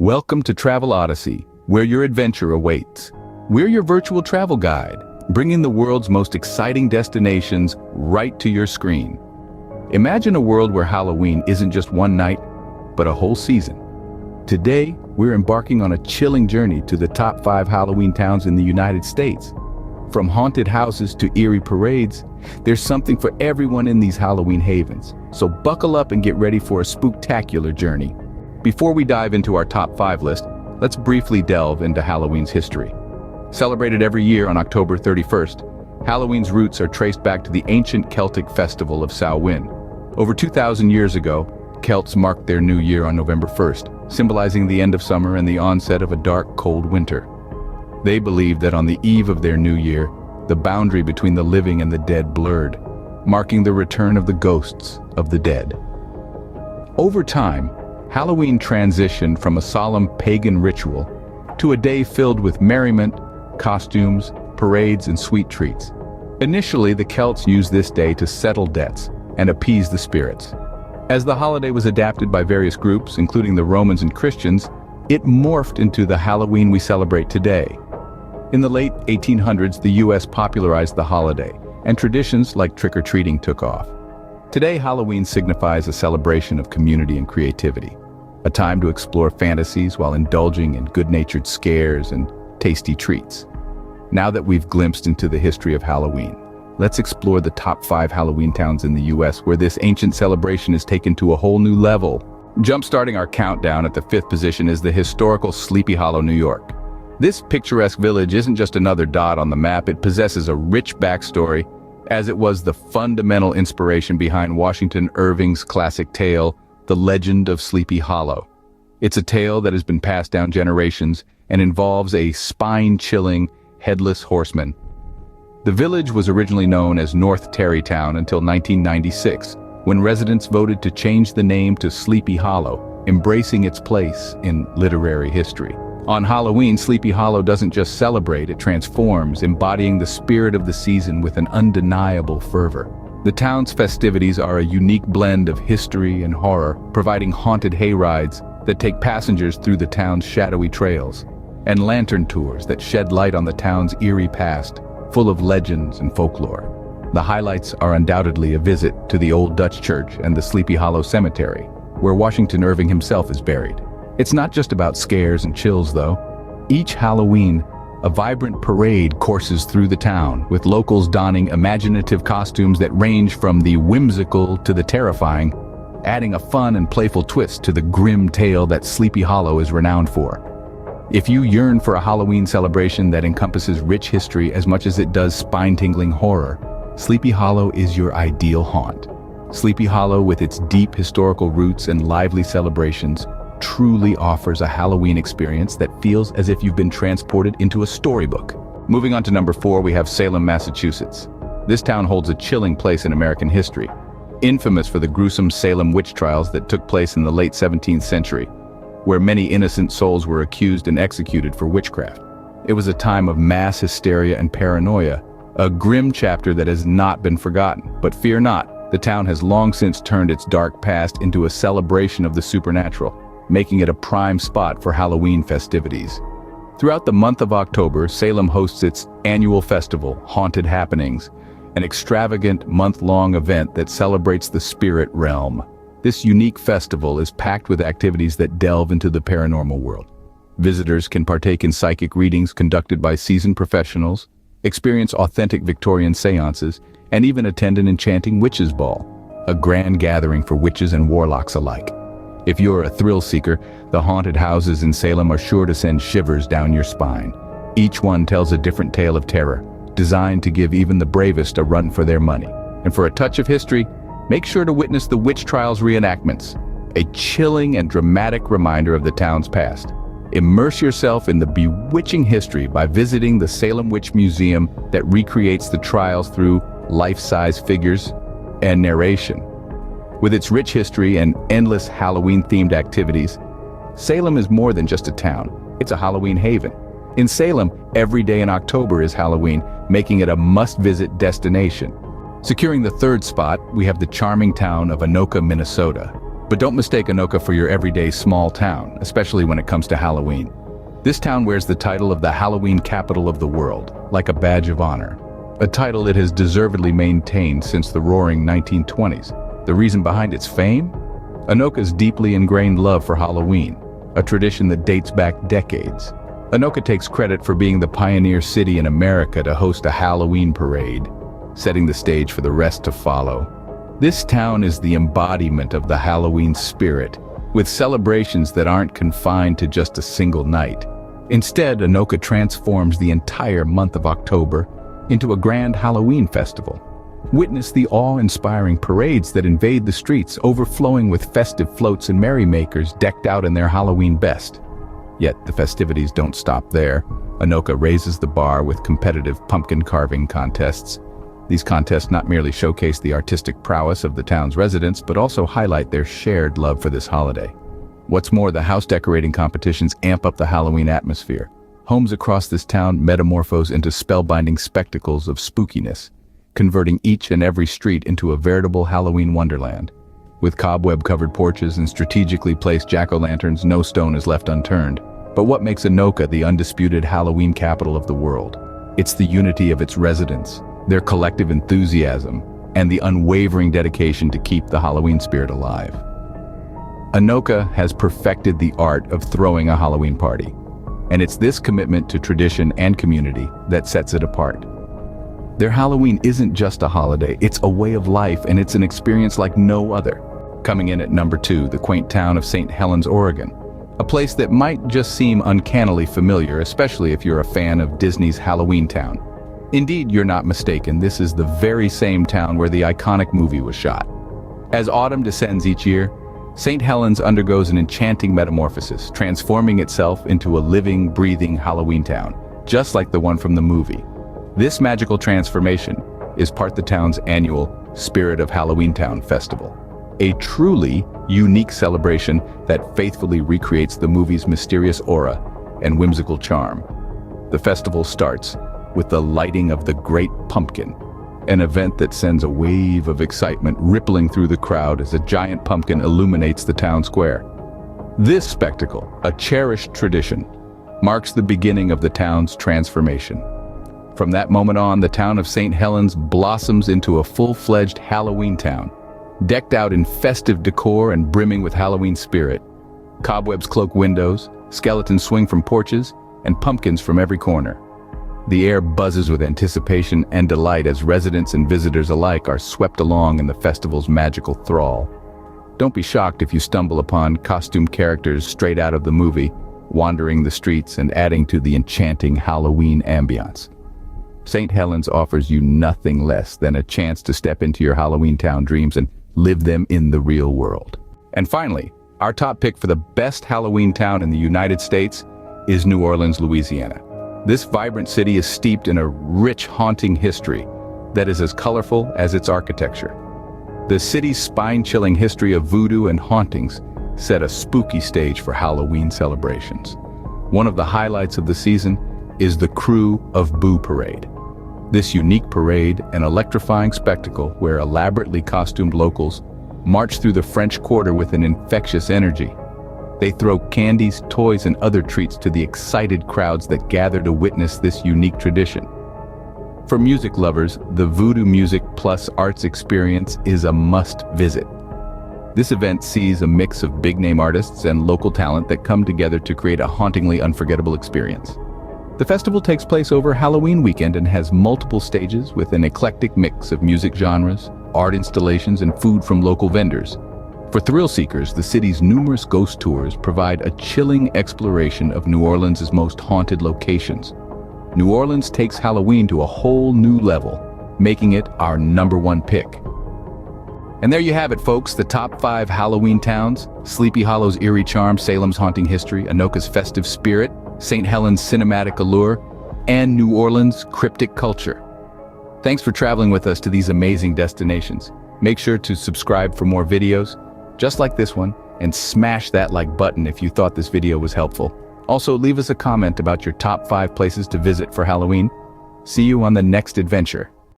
Welcome to Travelodysse, where your adventure awaits. We're your virtual travel guide, bringing the world's most exciting destinations right to your screen. Imagine a world where Halloween isn't just one night, but a whole season. Today, we're embarking on a chilling journey to the top 5 Halloween towns in the United States. From haunted houses to eerie parades, there's something for everyone in these Halloween havens. So buckle up and get ready for a spooktacular journey. Before we dive into our top 5 list, let's briefly delve into Halloween's history. Celebrated every year on October 31st, Halloween's roots are traced back to the ancient Celtic festival of Samhain. Over 2,000 years ago, Celts marked their new year on November 1st, symbolizing the end of summer and the onset of a dark, cold winter. They believed that on the eve of their new year, the boundary between the living and the dead blurred, marking the return of the ghosts of the dead. Over time, Halloween transitioned from a solemn pagan ritual to a day filled with merriment, costumes, parades, and sweet treats. Initially, the Celts used this day to settle debts and appease the spirits. As the holiday was adapted by various groups, including the Romans and Christians, it morphed into the Halloween we celebrate today. In the late 1800s, the US popularized the holiday, and traditions like trick-or-treating took off. Today, Halloween signifies a celebration of community and creativity, a time to explore fantasies while indulging in good-natured scares and tasty treats. Now that we've glimpsed into the history of Halloween, let's explore the top 5 Halloween towns in the US where this ancient celebration is taken to a whole new level. Jump-starting our countdown at the 5th position is the historical Sleepy Hollow, New York. This picturesque village isn't just another dot on the map, it possesses a rich backstory, as it was the fundamental inspiration behind Washington Irving's classic tale, The Legend of Sleepy Hollow. It's a tale that has been passed down generations and involves a spine-chilling, headless horseman. The village was originally known as North Tarrytown until 1996, when residents voted to change the name to Sleepy Hollow, embracing its place in literary history. On Halloween, Sleepy Hollow doesn't just celebrate, it transforms, embodying the spirit of the season with an undeniable fervor. The town's festivities are a unique blend of history and horror, providing haunted hayrides that take passengers through the town's shadowy trails, and lantern tours that shed light on the town's eerie past, full of legends and folklore. The highlights are undoubtedly a visit to the Old Dutch Church and the Sleepy Hollow Cemetery, where Washington Irving himself is buried. It's not just about scares and chills, though. Each Halloween, a vibrant parade courses through the town, with locals donning imaginative costumes that range from the whimsical to the terrifying, adding a fun and playful twist to the grim tale that Sleepy Hollow is renowned for. If you yearn for a Halloween celebration that encompasses rich history as much as it does spine-tingling horror, Sleepy Hollow is your ideal haunt. Sleepy Hollow, with its deep historical roots and lively celebrations, truly offers a Halloween experience that feels as if you've been transported into a storybook. Moving on to number 4, we have Salem, Massachusetts. This town holds a chilling place in American history, infamous for the gruesome Salem witch trials that took place in the late 17th century, where many innocent souls were accused and executed for witchcraft. It was a time of mass hysteria and paranoia, a grim chapter that has not been forgotten. But fear not, the town has long since turned its dark past into a celebration of the supernatural, making it a prime spot for Halloween festivities. Throughout the month of October, Salem hosts its annual festival, Haunted Happenings, an extravagant month-long event that celebrates the spirit realm. This unique festival is packed with activities that delve into the paranormal world. Visitors can partake in psychic readings conducted by seasoned professionals, experience authentic Victorian seances, and even attend an enchanting witches' ball, a grand gathering for witches and warlocks alike. If you're a thrill seeker, the haunted houses in Salem are sure to send shivers down your spine. Each one tells a different tale of terror, designed to give even the bravest a run for their money. And for a touch of history, make sure to witness the witch trials reenactments, a chilling and dramatic reminder of the town's past. Immerse yourself in the bewitching history by visiting the Salem Witch Museum that recreates the trials through life-size figures and narration. With its rich history and endless Halloween-themed activities, Salem is more than just a town, it's a Halloween haven. In Salem, every day in October is Halloween, making it a must-visit destination. Securing the 3rd spot, we have the charming town of Anoka, Minnesota. But don't mistake Anoka for your everyday small town, especially when it comes to Halloween. This town wears the title of the Halloween capital of the world, like a badge of honor. A title it has deservedly maintained since the roaring 1920s. The reason behind its fame? Anoka's deeply ingrained love for Halloween, a tradition that dates back decades. Anoka takes credit for being the pioneer city in America to host a Halloween parade, setting the stage for the rest to follow. This town is the embodiment of the Halloween spirit, with celebrations that aren't confined to just a single night. Instead, Anoka transforms the entire month of October into a grand Halloween festival. Witness the awe-inspiring parades that invade the streets, overflowing with festive floats and merrymakers decked out in their Halloween best. Yet the festivities don't stop there. Anoka raises the bar with competitive pumpkin carving contests. These contests not merely showcase the artistic prowess of the town's residents, but also highlight their shared love for this holiday. What's more, the house decorating competitions amp up the Halloween atmosphere. Homes across this town metamorphose into spellbinding spectacles of spookiness, converting each and every street into a veritable Halloween wonderland. With cobweb-covered porches and strategically placed jack-o'-lanterns, no stone is left unturned. But what makes Anoka the undisputed Halloween capital of the world? It's the unity of its residents, their collective enthusiasm, and the unwavering dedication to keep the Halloween spirit alive. Anoka has perfected the art of throwing a Halloween party, and it's this commitment to tradition and community that sets it apart. Their Halloween isn't just a holiday, it's a way of life, and it's an experience like no other. Coming in at number 2, the quaint town of St. Helens, Oregon. A place that might just seem uncannily familiar, especially if you're a fan of Disney's Halloween Town. Indeed, you're not mistaken, this is the very same town where the iconic movie was shot. As autumn descends each year, St. Helens undergoes an enchanting metamorphosis, transforming itself into a living, breathing Halloween town, just like the one from the movie. This magical transformation is part the town's annual Spirit of Halloween Town festival, a truly unique celebration that faithfully recreates the movie's mysterious aura and whimsical charm. The festival starts with the lighting of the Great Pumpkin, an event that sends a wave of excitement rippling through the crowd as a giant pumpkin illuminates the town square. This spectacle, a cherished tradition, marks the beginning of the town's transformation. From that moment on, the town of St. Helens blossoms into a full-fledged Halloween town, decked out in festive decor and brimming with Halloween spirit. Cobwebs cloak windows, skeletons swing from porches, and pumpkins from every corner. The air buzzes with anticipation and delight as residents and visitors alike are swept along in the festival's magical thrall. Don't be shocked if you stumble upon costumed characters straight out of the movie, wandering the streets and adding to the enchanting Halloween ambiance. St. Helens offers you nothing less than a chance to step into your Halloween town dreams and live them in the real world. And finally, our top pick for the best Halloween town in the United States is New Orleans, Louisiana. This vibrant city is steeped in a rich, haunting history that is as colorful as its architecture. The city's spine-chilling history of voodoo and hauntings set a spooky stage for Halloween celebrations. One of the highlights of the season is the Crew of Boo Parade. This unique parade, an electrifying spectacle where elaborately costumed locals march through the French Quarter with an infectious energy. They throw candies, toys, and other treats to the excited crowds that gather to witness this unique tradition. For music lovers, the Voodoo Music Plus Arts experience is a must-visit. This event sees a mix of big-name artists and local talent that come together to create a hauntingly unforgettable experience. The festival takes place over Halloween weekend and has multiple stages with an eclectic mix of music genres, art installations, and food from local vendors. For thrill seekers, the city's numerous ghost tours provide a chilling exploration of New Orleans' most haunted locations. New Orleans takes Halloween to a whole new level, making it our #1 pick. And there you have it, folks, the top 5 Halloween towns: Sleepy Hollow's eerie charm, Salem's haunting history, Anoka's festive spirit, St. Helens' cinematic allure, and New Orleans' cryptic culture. Thanks for traveling with us to these amazing destinations. Make sure to subscribe for more videos just like this one, and smash that like button if you thought this video was helpful. Also, leave us a comment about your top 5 places to visit for Halloween. See you on the next adventure.